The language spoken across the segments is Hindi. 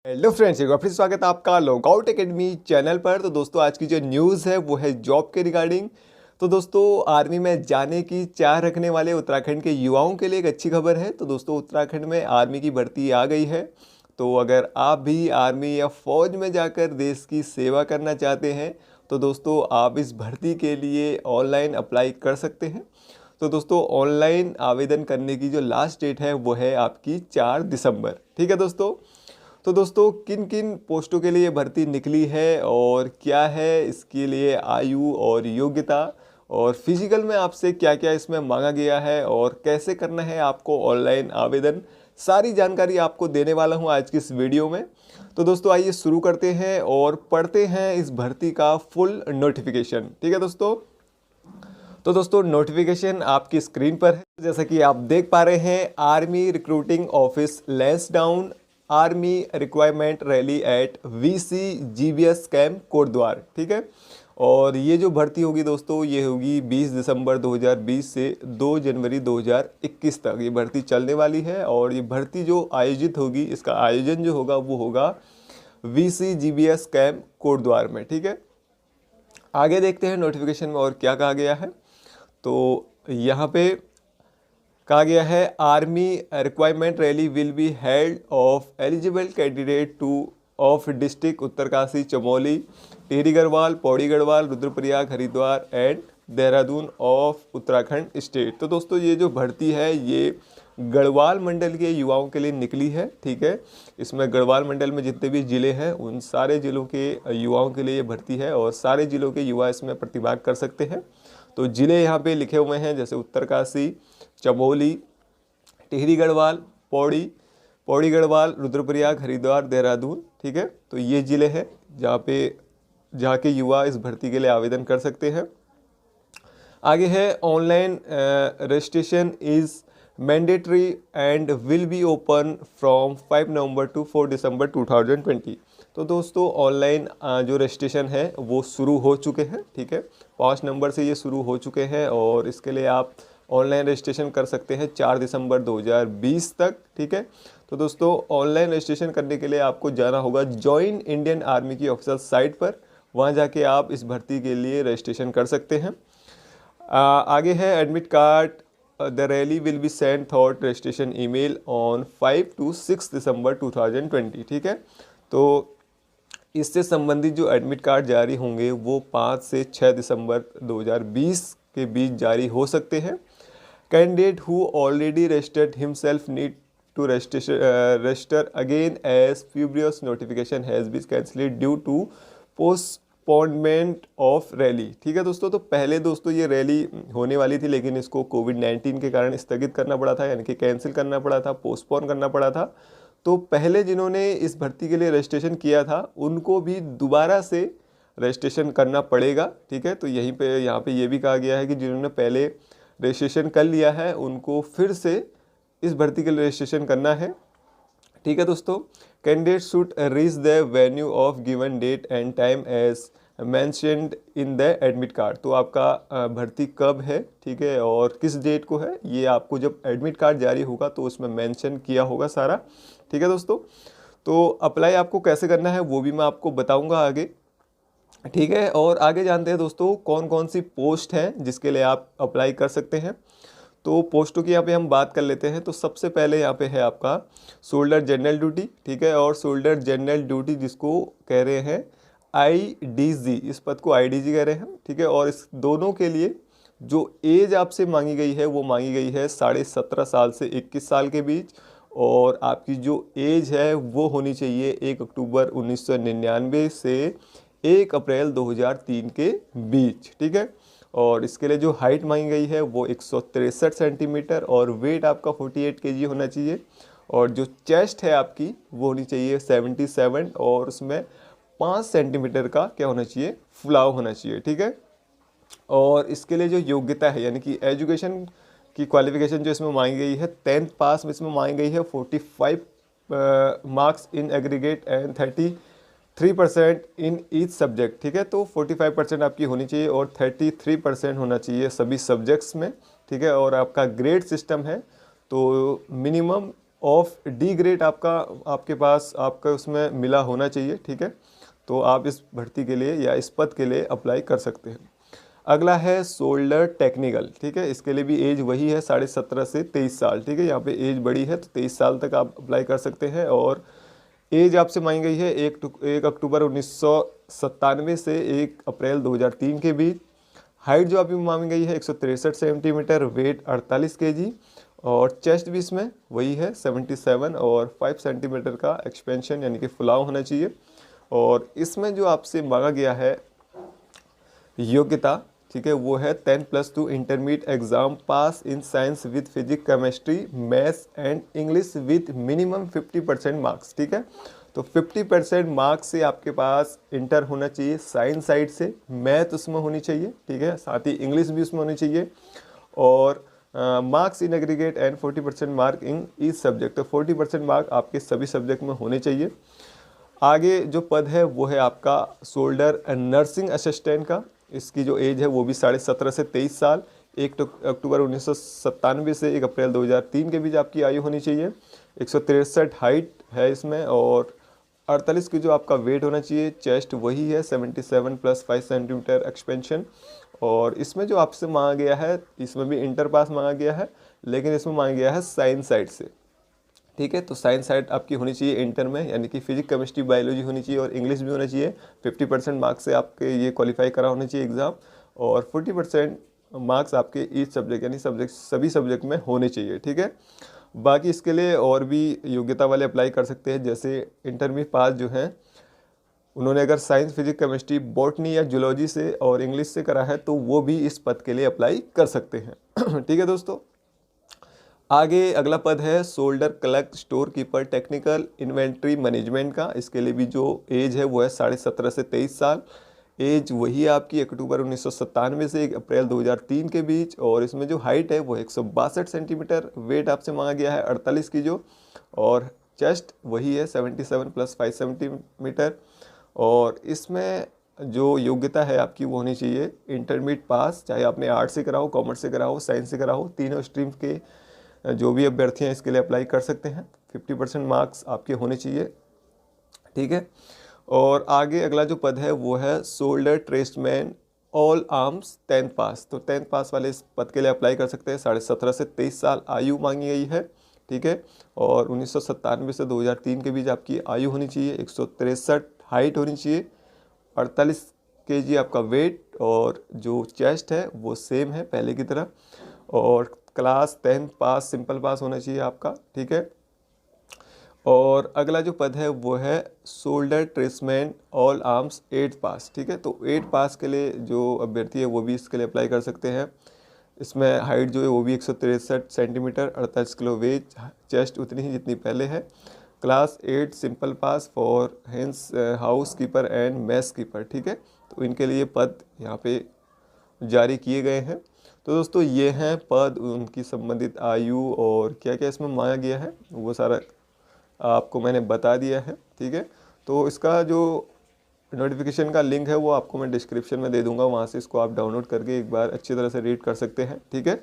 हेलो फ्रेंड्स, एक बार फिर स्वागत है आपका लॉगआउट एकेडमी चैनल पर। तो दोस्तों आज की जो न्यूज़ है वो है जॉब के रिगार्डिंग। तो दोस्तों आर्मी में जाने की चाह रखने वाले उत्तराखंड के युवाओं के लिए एक अच्छी खबर है। तो दोस्तों उत्तराखंड में आर्मी की भर्ती आ गई है। तो अगर आप भी आर्मी या फौज में जाकर देश की सेवा करना चाहते हैं तो दोस्तों आप इस भर्ती के लिए ऑनलाइन अप्लाई कर सकते हैं। तो दोस्तों ऑनलाइन आवेदन करने की जो लास्ट डेट है वो है आपकी 4 दिसंबर। ठीक है दोस्तों। तो दोस्तों किन किन पोस्टों के लिए भर्ती निकली है और क्या है इसके लिए आयु और योग्यता, और फिजिकल में आपसे क्या क्या इसमें मांगा गया है और कैसे करना है आपको ऑनलाइन आवेदन, सारी जानकारी आपको देने वाला हूं आज की इस वीडियो में। तो दोस्तों आइए शुरू करते हैं और पढ़ते हैं इस भर्ती का फुल नोटिफिकेशन। ठीक है दोस्तों। तो दोस्तों नोटिफिकेशन आपकी स्क्रीन पर है, जैसा कि आप देख पा रहे हैं। Army recruiting office Lansdowne army requirement rally at VC GBS camp Kotdwar. ठीक है। और ये जो भर्ती होगी दोस्तों ये होगी 20 दिसंबर 2020 से 2 जनवरी 2021 तक ये भर्ती चलने वाली है। और ये भर्ती जो आयोजित होगी, इसका आयोजन जो होगा वो होगा वीसी जीबीएस कैंप कोटद्वार में। ठीक है। आगे देखते हैं नोटिफिकेशन में और क्या कहा गया है। तो यहाँ पे कहा गया है army requirement rally will be held of eligible candidate two of district Uttarkashi, Chamoli, Tehri Garhwal, Pauri Garhwal, Rudraprayag, Haridwar and Dehradun of Uttarakhand state. तो दोस्तों ये जो भर्ती है ये गढ़वाल मंडल के युवाओं के लिए निकली है। ठीक है। इसमें गढ़वाल मंडल में जितने भी ज़िले हैं उन सारे ज़िलों के युवाओं के लिए ये भर्ती है और सारे ज़िलों के युवा इसमें प्रतिभाग कर सकते हैं। तो ज़िले यहाँ पे लिखे हुए हैं जैसे उत्तरकाशी, चमोली, टिहरी गढ़वाल, पौड़ी गढ़वाल, रुद्रप्रयाग, हरिद्वार, देहरादून। ठीक है। तो ये ज़िले हैं जहाँ के युवा इस भर्ती के लिए आवेदन कर सकते हैं। आगे है online registration is mandatory and will be open from 5 November to 4 December 2020। तो दोस्तों ऑनलाइन जो रजिस्ट्रेशन है वो शुरू हो चुके हैं। ठीक है। 5 नवंबर से ये शुरू हो चुके हैं और इसके लिए आप ऑनलाइन रजिस्ट्रेशन कर सकते हैं 4 दिसंबर 2020 तक। ठीक है। तो दोस्तों ऑनलाइन रजिस्ट्रेशन करने के लिए आपको जाना होगा जॉइन इंडियन आर्मी की ऑफिशियल साइट पर, वहाँ जाके आप इस भर्ती के लिए रजिस्ट्रेशन कर सकते हैं। आगे है admit card the rally will be send thought registration email on 5 to 6 दिसंबर 2020। ठीक है। तो इससे संबंधित जो एडमिट कार्ड जारी होंगे वो 5 से 6 दिसंबर 2020 के बीच जारी हो सकते हैं। Candidate who already registered himself need to register again as previous notification has been cancelled due to postponement of rally. ठीक है दोस्तों। तो पहले दोस्तों ये रैली होने वाली थी लेकिन इसको कोविड-19 के कारण स्थगित करना पड़ा था, यानी कि कैंसिल करना पड़ा था, पोस्टपोन करना पड़ा था। तो पहले जिन्होंने इस भर्ती के लिए रजिस्ट्रेशन किया था उनको भी दोबारा से रजिस्ट्रेशन करना पड़ेगा। ठीक है। तो यहाँ पे ये भी कहा गया है कि जिन्होंने पहले रजिस्ट्रेशन कर लिया है उनको फिर से इस भर्ती के लिए रजिस्ट्रेशन करना है। ठीक है दोस्तों। Candidate should reach the venue of given date and time as mentioned in the admit card. तो आपका भर्ती कब है, ठीक है, और किस डेट को है, ये आपको जब एडमिट कार्ड जारी होगा तो उसमें मेंशन किया होगा सारा। ठीक है दोस्तों। तो अप्लाई आपको कैसे करना है वो भी मैं आपको बताऊंगा आगे। ठीक है। और आगे जानते हैं दोस्तों कौन कौन सी पोस्ट हैं जिसके लिए आप अप्लाई कर सकते हैं। तो पोस्टों की यहाँ पे हम बात कर लेते हैं। तो सबसे पहले यहाँ पे है आपका सोल्डर जनरल ड्यूटी। ठीक है। और सोल्डर जनरल ड्यूटी जिसको कह रहे हैं आईडीजी, इस पद को आईडीजी कह रहे हैं। ठीक है। और इस दोनों के लिए जो एज आपसे मांगी गई है वो मांगी गई है 17.5 साल से 21 साल के बीच। और आपकी जो एज है वो होनी चाहिए 1 अक्टूबर 1999 से 1 अप्रैल 2003 के बीच। ठीक है। और इसके लिए जो हाइट मांगी गई है वो 163 सेंटीमीटर और वेट आपका 48 केजी होना चाहिए। और जो चेस्ट है आपकी वो होनी चाहिए 77 और उसमें 5 सेंटीमीटर का क्या होना चाहिए, फुलाव होना चाहिए। ठीक है। और इसके लिए जो योग्यता है यानी कि एजुकेशन की क्वालिफिकेशन जो इसमें मांगी गई है 10th पास में इसमें मांगी गई है 45 marks in aggregate and 33% in each subject. ठीक है। तो 45% आपकी होनी चाहिए और 33% होना चाहिए सभी सब्जेक्ट्स में। ठीक है। और आपका ग्रेड सिस्टम है तो मिनिमम ऑफ डी ग्रेड आपका आपके पास आपका उसमें मिला होना चाहिए, ठीक है। तो आप इस भर्ती के लिए या इस पद के लिए अप्लाई कर सकते हैं। अगला है सोल्डर टेक्निकल, ठीक है। इसके लिए भी एज वही है 17.5 से 23 साल, ठीक है। यहाँ पे एज बड़ी है तो 23 साल तक आप अप्लाई कर सकते हैं। और एज आपसे मांगी गई है 1 अक्टूबर 1997 से 1 अप्रैल 2003 के बीच। हाइट जो आपकी मांगी गई है 163 सेंटीमीटर, वेट 48 केजी, और चेस्ट भी इसमें वही है 77 और 5 सेंटीमीटर का एक्सपेंशन यानी कि फुलाव होना चाहिए। और इसमें जो आपसे मांगा गया है योग्यता, ठीक है, वो है 10+2 intermediate exam pass in science with physics chemistry maths and English with minimum 50% marks, ठीक है। तो 50% मार्क्स से आपके पास इंटर होना चाहिए साइंस साइड से, मैथ उसमें होनी चाहिए, ठीक है, साथ ही इंग्लिश भी उसमें होनी चाहिए, और marks in aggregate and 40% mark in each subject. तो 40% मार्क आपके सभी सब्जेक्ट में होने चाहिए। आगे जो पद है वो है आपका शोल्डर नर्सिंग असिस्टेंट का। इसकी जो एज है वो भी 17.5 से 23 साल, 1 अक्टूबर 1997 से 1 अप्रैल 2003 के बीच आपकी आयु होनी चाहिए। 163 हाइट है इसमें, और 48 की जो आपका वेट होना चाहिए। चेस्ट वही है 77 + 5 सेंटीमीटर एक्सपेंशन। और इसमें जो आपसे मांगा गया है, इसमें भी इंटर पास मांगा गया है, लेकिन इसमें मांगा गया है साइंस साइड से, ठीक है। तो साइंस साइड आपकी होनी चाहिए इंटर में, यानी कि फिजिक्स केमिस्ट्री बायोलॉजी होनी चाहिए और इंग्लिश भी होना चाहिए। 50% मार्क्स से आपके ये क्वालिफाई करा होना चाहिए एग्ज़ाम, और 40% मार्क्स आपके ईच सब्जेक्ट यानी सभी सब्जेक्ट में होने चाहिए, ठीक है। बाकी इसके लिए और भी योग्यता वाले अप्लाई कर सकते हैं, जैसे इंटरमीडिएट पास जो हैं उन्होंने अगर साइंस फिजिक्स केमिस्ट्री बॉटनी या जूलॉजी से और इंग्लिश से करा है तो वो भी इस पद के लिए अप्लाई कर सकते हैं ठीक है दोस्तों। आगे अगला पद है shoulder clerk store keeper technical inventory management का। इसके लिए भी जो एज है वो है 17.5 से 23 साल। एज वही है आपकी अक्टूबर 1997 से 1 अप्रैल 2003 के बीच। और इसमें जो हाइट है वो 162 सेंटीमीटर, वेट आपसे मांगा गया है 48 की जो, और चेस्ट वही है 77 + 5 सेंटीमीटर। और इसमें जो योग्यता है आपकी वो होनी चाहिए इंटरमीडिएट पास, चाहे आपने आर्ट्स से कराओ, कॉमर्स से कराओ, साइंस से कराओ, तीनों स्ट्रीम के जो भी अभ्यर्थी हैं इसके लिए अप्लाई कर सकते हैं। 50% मार्क्स आपके होने चाहिए, ठीक है। और आगे अगला जो पद है वो है shoulder tradesman all arms 10th पास। तो 10th पास वाले इस पद के लिए अप्लाई कर सकते हैं। 17.5 से 23 साल आयु मांगी गई है, ठीक है। और 1997 से 2003 के बीच आपकी आयु होनी चाहिए। 163 हाइट होनी चाहिए, 48 kg आपका वेट, और जो चेस्ट है वो सेम है पहले की तरह। और क्लास 10th पास सिंपल पास होना चाहिए आपका, ठीक है। और अगला जो पद है वो है shoulder tradesman all arms 8th पास, ठीक है। तो 8th पास के लिए जो अभ्यर्थी है वो भी इसके लिए अप्लाई कर सकते हैं। इसमें हाइट जो है वो भी 163 सेंटीमीटर, 48 किलो वेट, चेस्ट उतनी ही जितनी पहले है। Class 8 simple past for hence house keeper and mess keeper, ठीक है। तो इनके लिए पद यहाँ पे जारी किए गए हैं। तो दोस्तों ये हैं पद, उनकी संबंधित आयु और क्या क्या इसमें मांगा गया है वो सारा आपको मैंने बता दिया है, ठीक है। तो इसका जो नोटिफिकेशन का लिंक है वो आपको मैं डिस्क्रिप्शन में दे दूंगा, वहाँ से इसको आप डाउनलोड करके एक बार अच्छी तरह से रीड कर सकते हैं, ठीक है।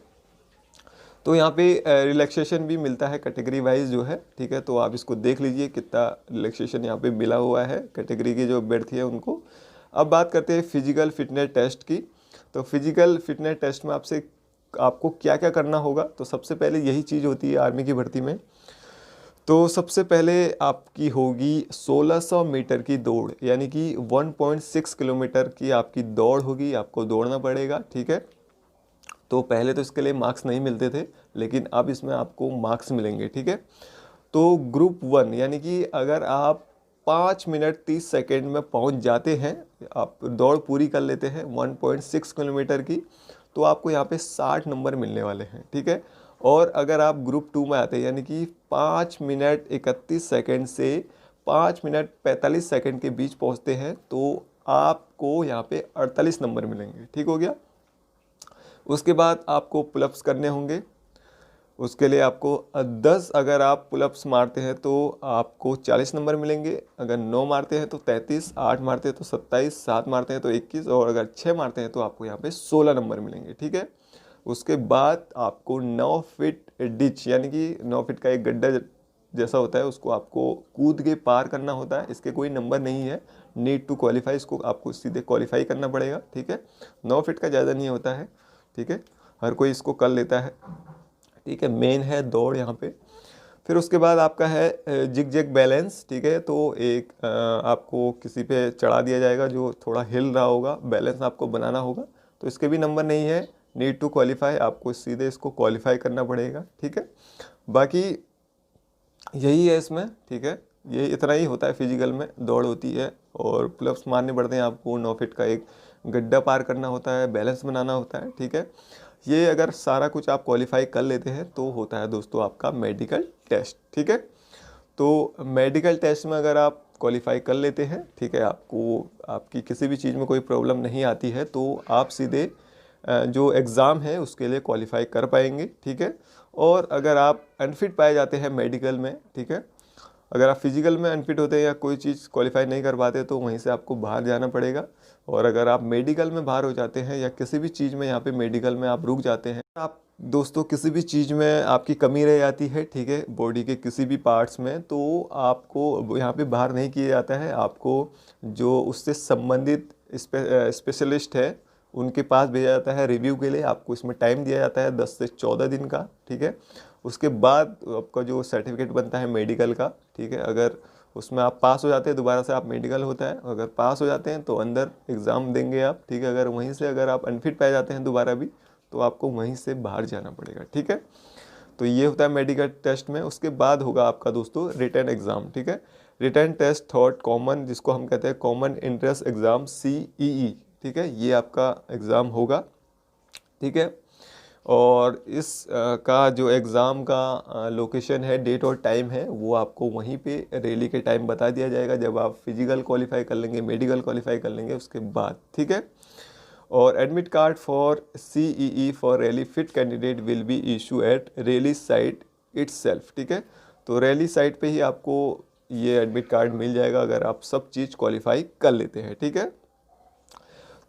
तो यहाँ पे रिलैक्सेशन भी मिलता है कैटेगरी वाइज जो है, ठीक है। तो आप इसको देख लीजिए कितना रिलैक्सेशन यहाँ पे मिला हुआ है कैटेगरी के जो अभ्यर्थी है उनको। अब बात करते हैं फिजिकल फिटनेस टेस्ट की। तो फिजिकल फिटनेस टेस्ट में आपको क्या क्या करना होगा। तो सबसे पहले यही चीज़ होती है आर्मी की भर्ती में। तो सबसे पहले आपकी होगी 1600 मीटर की दौड़, यानी कि 1.6 किलोमीटर की आपकी दौड़ होगी, आपको दौड़ना पड़ेगा, ठीक है। तो पहले तो इसके लिए मार्क्स नहीं मिलते थे, लेकिन अब इसमें आपको मार्क्स मिलेंगे, ठीक है। तो ग्रुप 1 यानी कि अगर आप 5 मिनट 30 सेकेंड में पहुंच जाते हैं, आप दौड़ पूरी कर लेते हैं 1.6 किलोमीटर की, तो आपको यहाँ पे 60 नंबर मिलने वाले हैं, ठीक है। और अगर आप ग्रुप 2 में आते हैं यानी कि 5 मिनट 31 सेकेंड से 5 मिनट 45 सेकेंड के बीच पहुँचते हैं तो आपको यहाँ पे 48 नंबर मिलेंगे, ठीक हो गया। उसके बाद आपको पुलअप्स करने होंगे। उसके लिए आपको 10 अगर आप पुलअप्स मारते हैं तो आपको 40 नंबर मिलेंगे। अगर 9 मारते हैं तो 33, 8 मारते हैं तो 27, 7 मारते हैं तो 21, और अगर 6 मारते हैं तो आपको यहाँ पे 16 नंबर मिलेंगे, ठीक है। उसके बाद आपको 9 फीट डिच यानी कि 9 फीट का एक गड्ढा जैसा होता है उसको आपको कूद के पार करना होता है। इसके कोई नंबर नहीं है, नीड टू क्वालिफाई, इसको आपको सीधे क्वालिफाई करना पड़ेगा, ठीक है। 9 फीट का ज़्यादा नहीं होता है, ठीक है, हर कोई इसको कर लेता है, ठीक है। मेन है दौड़ यहाँ पे। फिर उसके बाद आपका है जिग जैग बैलेंस, ठीक है। तो एक आपको किसी पे चढ़ा दिया जाएगा जो थोड़ा हिल रहा होगा, बैलेंस आपको बनाना होगा, तो इसके भी नंबर नहीं है, नीड टू क्वालिफाई, आपको सीधे इसको क्वालिफाई करना पड़ेगा, ठीक है। बाकी यही है इसमें, ठीक है, ये इतना ही होता है फिजिकल में, दौड़ होती है और पुलअप्स मारने पड़ते हैं आपको, 9 फीट का एक गड्ढा पार करना होता है, बैलेंस बनाना होता है, ठीक है। ये अगर सारा कुछ आप क्वालिफाई कर लेते हैं तो होता है दोस्तों आपका मेडिकल टेस्ट, ठीक है। तो मेडिकल टेस्ट में अगर आप क्वालिफाई कर लेते हैं, ठीक है, आपको आपकी किसी भी चीज़ में कोई प्रॉब्लम नहीं आती है, तो आप सीधे जो एग्ज़ाम है उसके लिए क्वालिफाई कर पाएंगे, ठीक है। और अगर आप अनफिट पाए जाते हैं मेडिकल में, ठीक है, अगर आप फिजिकल में अनफिट होते हैं या कोई चीज़ क्वालिफाई नहीं कर पाते तो वहीं से आपको बाहर जाना पड़ेगा। और अगर आप मेडिकल में बाहर हो जाते हैं या किसी भी चीज़ में यहाँ पे मेडिकल में आप रुक जाते हैं, आप दोस्तों किसी भी चीज़ में आपकी कमी रह जाती है, ठीक है, बॉडी के किसी भी पार्ट्स में, तो आपको यहाँ पे बाहर नहीं किया जाता है, आपको जो उससे संबंधित स्पेशलिस्ट है उनके पास भेजा जाता है रिव्यू के लिए। आपको इसमें टाइम दिया जाता है 10 से 14 दिन का, ठीक है। उसके बाद आपका जो सर्टिफिकेट बनता है मेडिकल का, ठीक है, अगर उसमें आप पास हो जाते हैं दोबारा से आप मेडिकल होता है, अगर पास हो जाते हैं तो अंदर एग्ज़ाम देंगे आप, ठीक है। अगर वहीं से अगर आप अनफिट पाए जाते हैं दोबारा भी तो आपको वहीं से बाहर जाना पड़ेगा, ठीक है। तो ये होता है मेडिकल टेस्ट में। उसके बाद होगा आपका दोस्तों रिटन एग्ज़ाम, ठीक है। रिटन टेस्ट थर्ड कॉमन, जिसको हम कहते हैं कॉमन एंट्रेंस एग्ज़ाम CEE, ठीक है, ये आपका एग्ज़ाम होगा, ठीक है। और इस का जो एग्ज़ाम का लोकेशन है, डेट और टाइम है, वो आपको वहीं पे रैली के टाइम बता दिया जाएगा जब आप फिजिकल क्वालिफाई कर लेंगे, मेडिकल क्वालिफाई कर लेंगे उसके बाद, ठीक है। और admit card for CEE for rally fit candidate will be issue at rally site itself, ठीक है। तो रैली साइट पे ही आपको ये एडमिट कार्ड मिल जाएगा अगर आप सब चीज़ क्वालिफाई कर लेते हैं, ठीक है।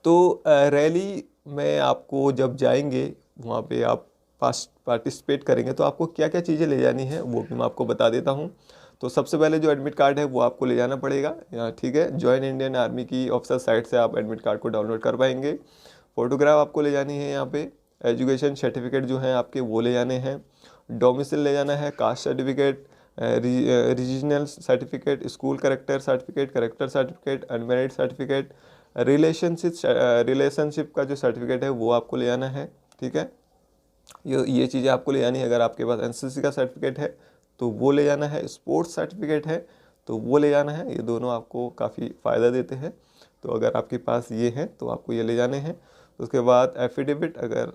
तो रैली में आपको जब जाएंगे वहाँ पे आप पार्टिसिपेट करेंगे तो आपको क्या क्या चीज़ें ले जानी है वो भी मैं आपको बता देता हूँ। तो सबसे पहले जो एडमिट कार्ड है वो आपको ले जाना पड़ेगा, ठीक है। जॉइन इंडियन आर्मी की ऑफिशियल साइट से आप एडमिट कार्ड को डाउनलोड कर पाएंगे। फ़ोटोग्राफ आपको ले जानी है यहाँ पे, एजुकेशन सर्टिफिकेट जो हैं आपके वो ले जाने हैं, डोमिसाइल ले जाना है, caste certificate, regional certificate, school character certificate, unmarried certificate, relationship का जो सर्टिफिकेट है वो आपको ले जाना है, ठीक है। ये चीज़ें आपको ले जानी है। अगर आपके पास NCC का सर्टिफिकेट है तो वो ले जाना है, स्पोर्ट्स सर्टिफिकेट है तो वो ले जाना है, ये दोनों आपको काफ़ी फ़ायदा देते हैं। तो अगर आपके पास ये हैं तो आपको ये ले जाने हैं। उसके बाद एफिडेविट, अगर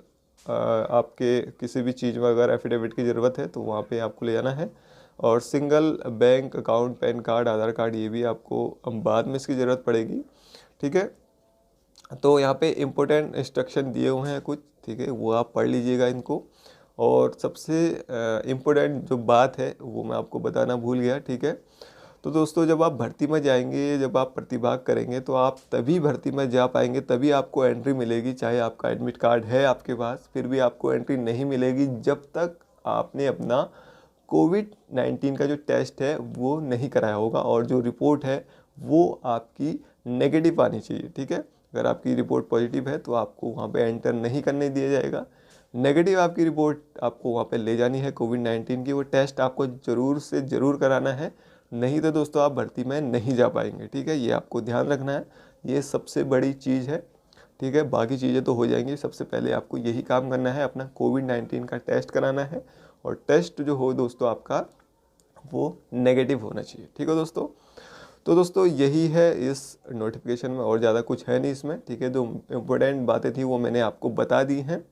आपके किसी भी चीज़ में अगर एफिडेविट की ज़रूरत है तो वहाँ पे आपको ले जाना है। और single bank account, PAN card, Aadhaar card, ये भी आपको बाद में इसकी ज़रूरत पड़ेगी, ठीक है। तो यहाँ पे इम्पोर्टेंट इंस्ट्रक्शन दिए हुए हैं कुछ, ठीक है, वो आप पढ़ लीजिएगा इनको। और सबसे इम्पोर्टेंट जो बात है वो मैं आपको बताना भूल गया, ठीक है। तो दोस्तों जब आप भर्ती में जाएंगे, जब आप प्रतिभाग करेंगे तो आप तभी भर्ती में जा पाएंगे, तभी आपको एंट्री मिलेगी। चाहे आपका एडमिट कार्ड है आपके पास, फिर भी आपको एंट्री नहीं मिलेगी जब तक आपने अपना कोविड-19 का जो टेस्ट है वो नहीं कराया होगा और जो रिपोर्ट है वो आपकी नेगेटिव आनी चाहिए, ठीक है। अगर आपकी रिपोर्ट पॉजिटिव है तो आपको वहाँ पे एंटर नहीं करने दिया जाएगा। नेगेटिव आपकी रिपोर्ट आपको वहाँ पे ले जानी है कोविड-19 की, वो टेस्ट आपको ज़रूर से ज़रूर कराना है, नहीं तो दोस्तों आप भर्ती में नहीं जा पाएंगे, ठीक है। ये आपको ध्यान रखना है, ये सबसे बड़ी चीज़ है, ठीक है। बाकी चीज़ें तो हो जाएंगी, सबसे पहले आपको यही काम करना है, अपना कोविड-19 का टेस्ट कराना है और टेस्ट जो हो दोस्तों आपका वो नेगेटिव होना चाहिए, ठीक है दोस्तों। तो दोस्तों यही है इस नोटिफिकेशन में, और ज़्यादा कुछ है नहीं इसमें, ठीक है। जो इम्पोर्टेंट बातें थी वो मैंने आपको बता दी हैं।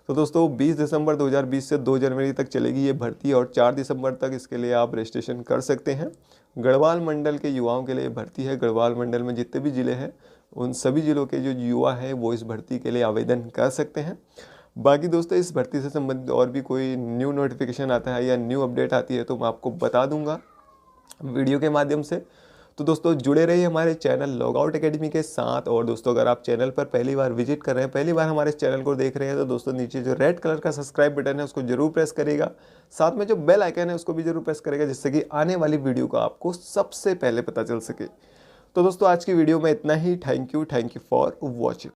तो दोस्तों 20 दिसंबर 2020 से 2 जनवरी तक चलेगी ये भर्ती और 4 दिसंबर तक इसके लिए आप रजिस्ट्रेशन कर सकते हैं। गढ़वाल मंडल के युवाओं के लिए भर्ती है। गढ़वाल मंडल में जितने भी ज़िले हैं उन सभी ज़िलों के जो युवा हैं वो इस भर्ती के लिए आवेदन कर सकते हैं। बाकी दोस्तों इस भर्ती से संबंधित और भी कोई न्यू नोटिफिकेशन आता है या न्यू अपडेट आती है तो मैं आपको बता दूंगा वीडियो के माध्यम से। तो दोस्तों जुड़े रहिए हमारे चैनल लॉगआउट एकेडमी के साथ। और दोस्तों अगर आप चैनल पर पहली बार विजिट कर रहे हैं, पहली बार हमारे चैनल को देख रहे हैं, तो दोस्तों नीचे जो रेड कलर का सब्सक्राइब बटन है उसको जरूर प्रेस करेगा। साथ में जो बेल आइकन है उसको भी जरूर प्रेस करेगा, जिससे कि आने वाली वीडियो का आपको सबसे पहले पता चल सके। तो दोस्तों आज की वीडियो में इतना ही। Thank you for watching.